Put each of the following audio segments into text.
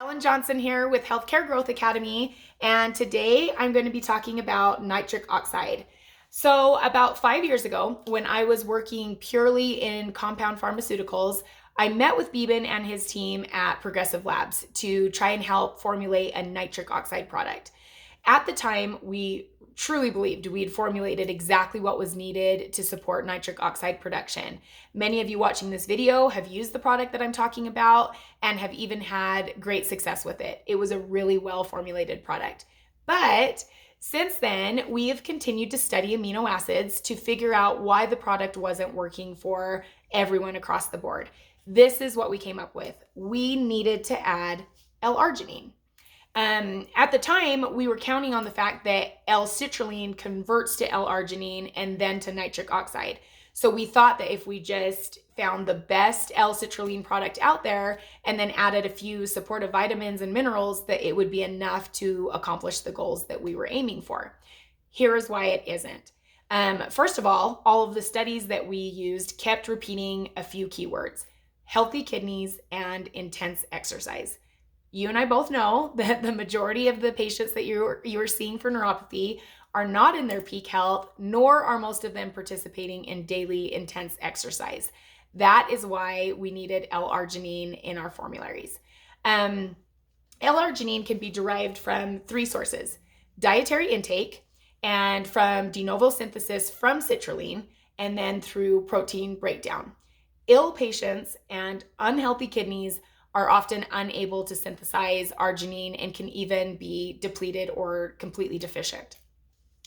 Ellen Johnson here with Healthcare Growth Academy, and today I'm going to be talking about nitric oxide. So, about 5 years ago, when I was working purely in compound pharmaceuticals, I met with Beeben and his team at Progressive Labs to try and help formulate a nitric oxide product. At the time, we truly believed we had formulated exactly what was needed to support nitric oxide production. Many of you watching this video have used the product that I'm talking about and have even had great success with it. It was a really well formulated product. But since then, we have continued to study amino acids to figure out why the product wasn't working for everyone across the board. This is what we came up with. We needed to add L-arginine. At the time, we were counting on the fact that L-citrulline converts to L-arginine and then to nitric oxide. So we thought that if we just found the best L-citrulline product out there and then added a few supportive vitamins and minerals, that it would be enough to accomplish the goals that we were aiming for. Here is why it isn't. First of all of the studies that we used kept repeating a few keywords: healthy kidneys and intense exercise. You and I both know that the majority of the patients that you are seeing for neuropathy are not in their peak health, nor are most of them participating in daily intense exercise. That is why we needed L-arginine in our formularies. L-arginine can be derived from three sources: dietary intake, and from de novo synthesis from citrulline, and then through protein breakdown. Ill patients and unhealthy kidneys are often unable to synthesize arginine and can even be depleted or completely deficient.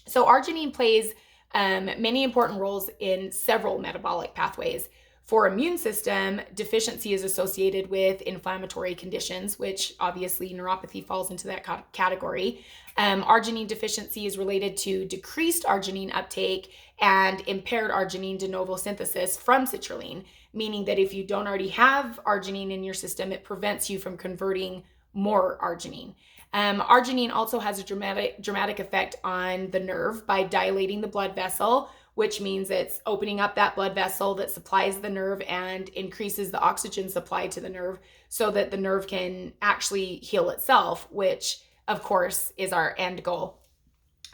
So arginine plays many important roles in several metabolic pathways. For immune system, deficiency is associated with inflammatory conditions, which obviously neuropathy falls into that category. Arginine deficiency is related to decreased arginine uptake and impaired arginine de novo synthesis from citrulline, meaning that if you don't already have arginine in your system, it prevents you from converting more arginine. Arginine also has a dramatic effect on the nerve by dilating the blood vessel, which means it's opening up that blood vessel that supplies the nerve and increases the oxygen supply to the nerve so that the nerve can actually heal itself, which of course is our end goal.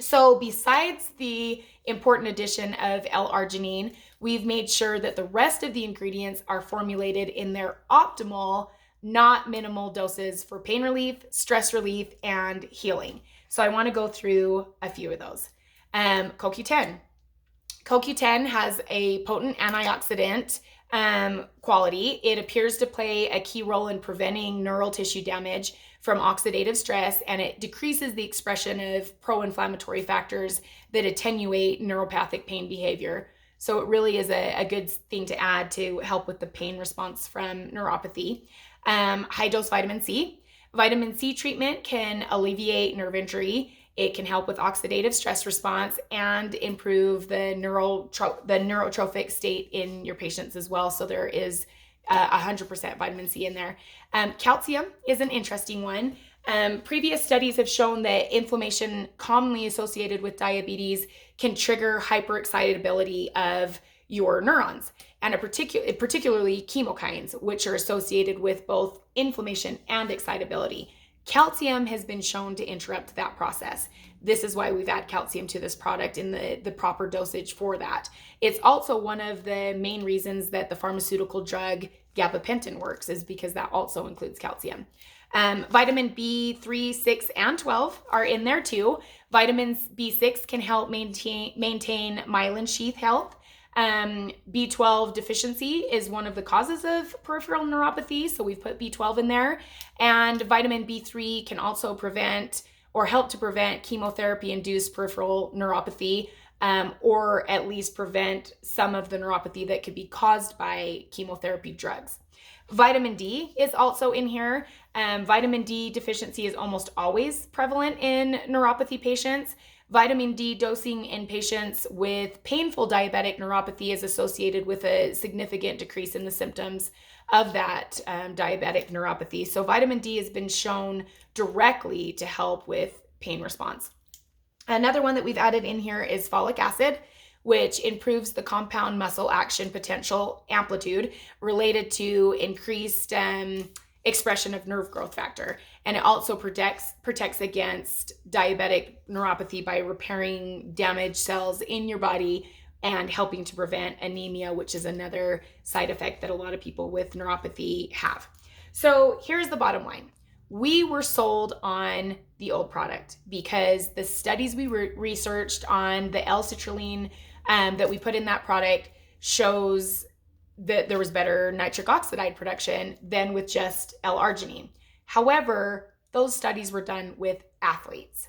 So besides the important addition of L-arginine, we've made sure that the rest of the ingredients are formulated in their optimal, not minimal doses for pain relief, stress relief, and healing. So I want to go through a few of those. CoQ10. CoQ10 has a potent antioxidant quality. It appears to play a key role in preventing neural tissue damage from oxidative stress, and it decreases the expression of pro-inflammatory factors that attenuate neuropathic pain behavior. So it really is a good thing to add to help with the pain response from neuropathy. High dose vitamin C. Vitamin C treatment can alleviate nerve injury. It can help with oxidative stress response and improve the neurotrophic state in your patients as well. So there is 100% vitamin C in there. Calcium is an interesting one. Previous studies have shown that inflammation commonly associated with diabetes can trigger hyperexcitability of your neurons, and particularly chemokines, which are associated with both inflammation and excitability. Calcium has been shown to interrupt that process. This is why we've added calcium to this product in the proper dosage for that. It's also one of the main reasons that the pharmaceutical drug gabapentin works, is because that also includes calcium. Vitamin B3, 6, and 12 are in there too. Vitamins B6 can help maintain myelin sheath health. B12 deficiency is one of the causes of peripheral neuropathy, so we've put B12 in there. And vitamin B3 can also prevent or help to prevent chemotherapy-induced peripheral neuropathy, or at least prevent some of the neuropathy that could be caused by chemotherapy drugs. Vitamin D is also in here. Vitamin D deficiency is almost always prevalent in neuropathy patients. Vitamin D dosing in patients with painful diabetic neuropathy is associated with a significant decrease in the symptoms of that diabetic neuropathy. So vitamin D has been shown directly to help with pain response. Another one that we've added in here is folic acid, which improves the compound muscle action potential amplitude related to increased expression of nerve growth factor. And it also protects against diabetic neuropathy by repairing damaged cells in your body and helping to prevent anemia, which is another side effect that a lot of people with neuropathy have. So here's the bottom line. We were sold on the old product because the studies we researched on the L-citrulline that we put in that product shows that there was better nitric oxide production than with just L-arginine. However, those studies were done with athletes.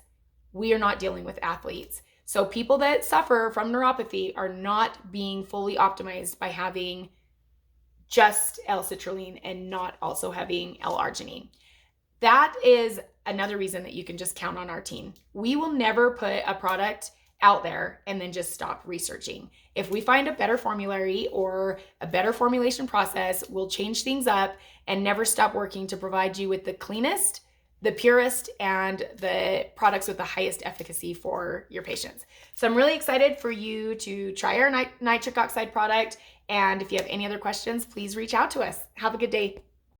We are not dealing with athletes. So people that suffer from neuropathy are not being fully optimized by having just L-citrulline and not also having L-arginine. That is another reason that you can just count on our team. We will never put a product out there and then just stop researching. If we find a better formulary or a better formulation process, we'll change things up and never stop working to provide you with the cleanest, the purest, and the products with the highest efficacy for your patients. So I'm really excited for you to try our nitric oxide product. And if you have any other questions, please reach out to us. Have a good day.